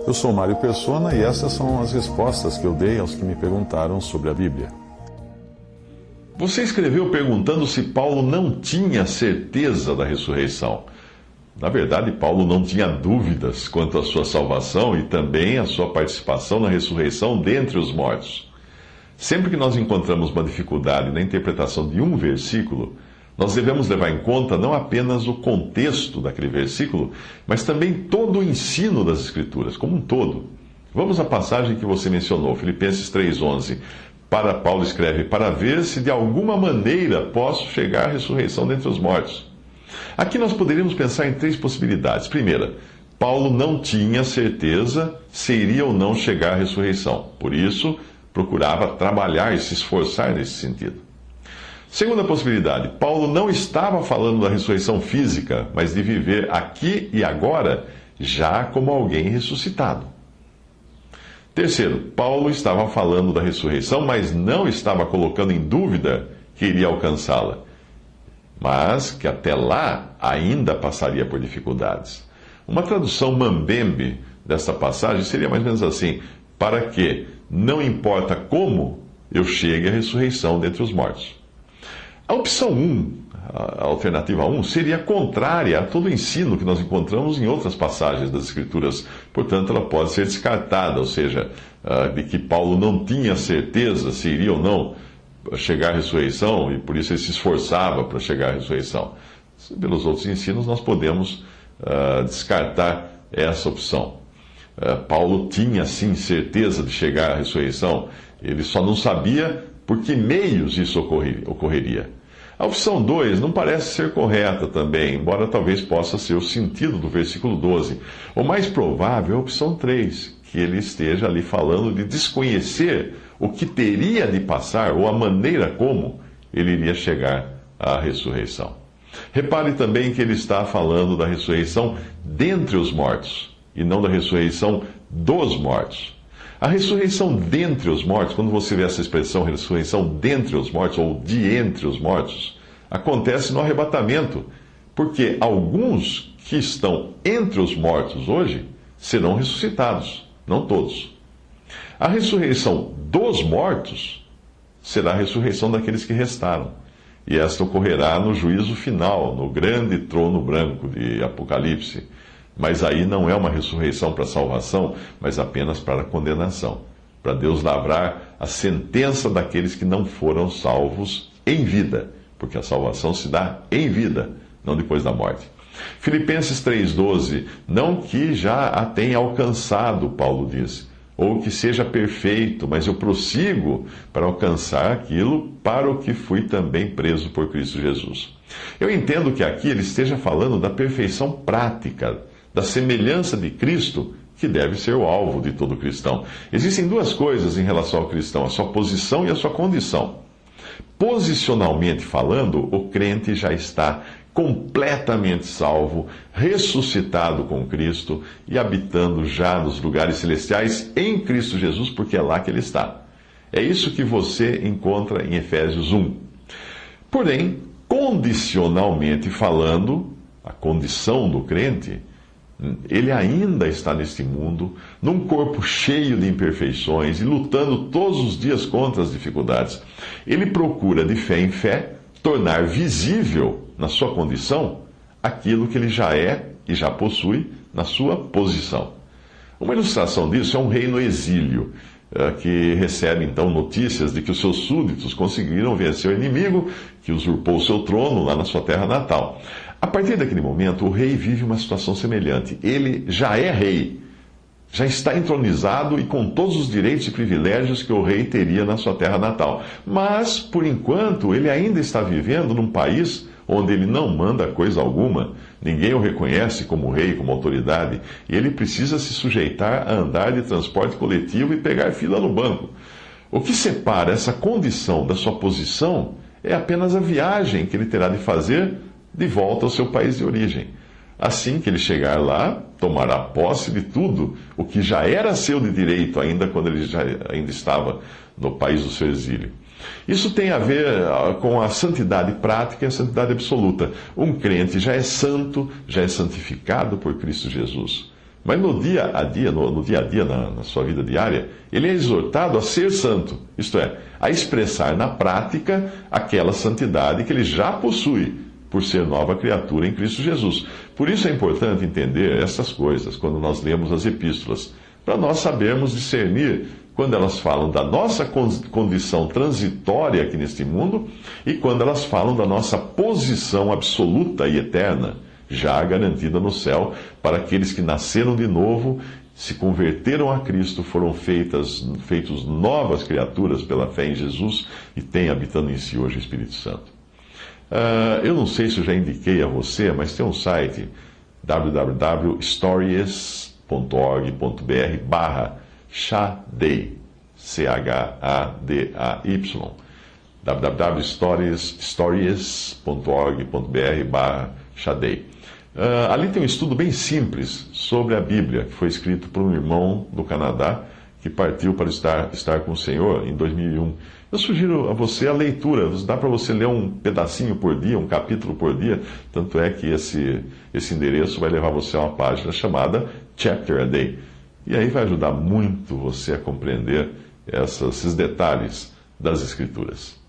Eu sou Mário Persona e essas são as respostas que eu dei aos que me perguntaram sobre a Bíblia. Você escreveu perguntando se Paulo não tinha certeza da ressurreição. Na verdade, Paulo não tinha dúvidas quanto à sua salvação e também à sua participação na ressurreição dentre os mortos. Sempre que nós encontramos uma dificuldade na interpretação de um versículo, nós devemos levar em conta não apenas o contexto daquele versículo, mas também todo o ensino das Escrituras, como um todo. Vamos à passagem que você mencionou, Filipenses 3,11. Paulo escreve, para ver se de alguma maneira posso chegar à ressurreição dentre os mortos. Aqui nós poderíamos pensar em três possibilidades. Primeira, Paulo não tinha certeza se iria ou não chegar à ressurreição. Por isso, procurava trabalhar e se esforçar nesse sentido. Segunda possibilidade, Paulo não estava falando da ressurreição física, mas de viver aqui e agora, já como alguém ressuscitado. Terceiro, Paulo estava falando da ressurreição, mas não estava colocando em dúvida que iria alcançá-la, mas que até lá ainda passaria por dificuldades. Uma tradução mambembe desta passagem seria mais ou menos assim: para que, não importa como, eu chegue à ressurreição dentre os mortos. A opção 1, a alternativa 1, seria contrária a todo o ensino que nós encontramos em outras passagens das Escrituras. Portanto, ela pode ser descartada, ou seja, de que Paulo não tinha certeza se iria ou não chegar à ressurreição e por isso ele se esforçava para chegar à ressurreição. Pelos outros ensinos, nós podemos descartar essa opção. Paulo tinha, sim, certeza de chegar à ressurreição, ele só não sabia por que meios isso ocorreria. A opção 2 não parece ser correta também, embora talvez possa ser o sentido do versículo 12. O mais provável é a opção 3, que ele esteja ali falando de desconhecer o que teria de passar ou a maneira como ele iria chegar à ressurreição. Repare também que ele está falando da ressurreição dentre os mortos e não da ressurreição dos mortos. A ressurreição dentre os mortos, quando você vê essa expressão ressurreição dentre os mortos ou de entre os mortos, acontece no arrebatamento, porque alguns que estão entre os mortos hoje serão ressuscitados, não todos. A ressurreição dos mortos será a ressurreição daqueles que restaram, e esta ocorrerá no juízo final, no grande trono branco de Apocalipse. Mas aí não é uma ressurreição para salvação, mas apenas para condenação, para Deus lavrar a sentença daqueles que não foram salvos em vida, porque a salvação se dá em vida, não depois da morte. Filipenses 3,12, não que já a tenha alcançado, Paulo diz, ou que seja perfeito, mas eu prossigo para alcançar aquilo para o que fui também preso por Cristo Jesus. Eu entendo que aqui ele esteja falando da perfeição prática, da semelhança de Cristo, que deve ser o alvo de todo cristão. Existem duas coisas em relação ao cristão: a sua posição e a sua condição. Posicionalmente falando, o crente já está completamente salvo, ressuscitado com Cristo e habitando já nos lugares celestiais em Cristo Jesus, porque é lá que ele está. É isso que você encontra em Efésios 1. Porém, condicionalmente falando, a condição do crente, ele ainda está neste mundo, num corpo cheio de imperfeições e lutando todos os dias contra as dificuldades. Ele procura, de fé em fé, tornar visível na sua condição aquilo que ele já é e já possui na sua posição. Uma ilustração disso é um rei no exílio, que recebe então notícias de que os seus súditos conseguiram vencer o inimigo que usurpou o seu trono lá na sua terra natal. A partir daquele momento, o rei vive uma situação semelhante. Ele já é rei, já está entronizado e com todos os direitos e privilégios que o rei teria na sua terra natal. Mas, por enquanto, ele ainda está vivendo num país onde ele não manda coisa alguma, ninguém o reconhece como rei, como autoridade, e ele precisa se sujeitar a andar de transporte coletivo e pegar fila no banco. O que separa essa condição da sua posição é apenas a viagem que ele terá de fazer de volta ao seu país de origem. Assim que ele chegar lá, tomará posse de tudo o que já era seu de direito, ainda quando ele ainda estava no país do seu exílio. Isso tem a ver com a santidade prática e a santidade absoluta. Um crente já é santo, já é santificado por Cristo Jesus. Mas no dia a dia, na sua vida diária, ele é exortado a ser santo, isto é, a expressar na prática aquela santidade que ele já possui, por ser nova criatura em Cristo Jesus. Por isso é importante entender essas coisas quando nós lemos as epístolas, para nós sabermos discernir quando elas falam da nossa condição transitória aqui neste mundo e quando elas falam da nossa posição absoluta e eterna, já garantida no céu, para aqueles que nasceram de novo, se converteram a Cristo, foram feitos novas criaturas pela fé em Jesus e têm habitando em si hoje o Espírito Santo. Eu não sei se eu já indiquei a você, mas tem um site www.stories.org.br/Shaddai, Chadai, www.stories.org.br/Shaddai. Ali tem um estudo bem simples sobre a Bíblia, que foi escrito por um irmão do Canadá, que partiu para estar com o Senhor em 2001. Eu sugiro a você a leitura, dá para você ler um pedacinho por dia, um capítulo por dia, tanto é que esse endereço vai levar você a uma página chamada Chapter a Day. E aí vai ajudar muito você a compreender esses detalhes das Escrituras.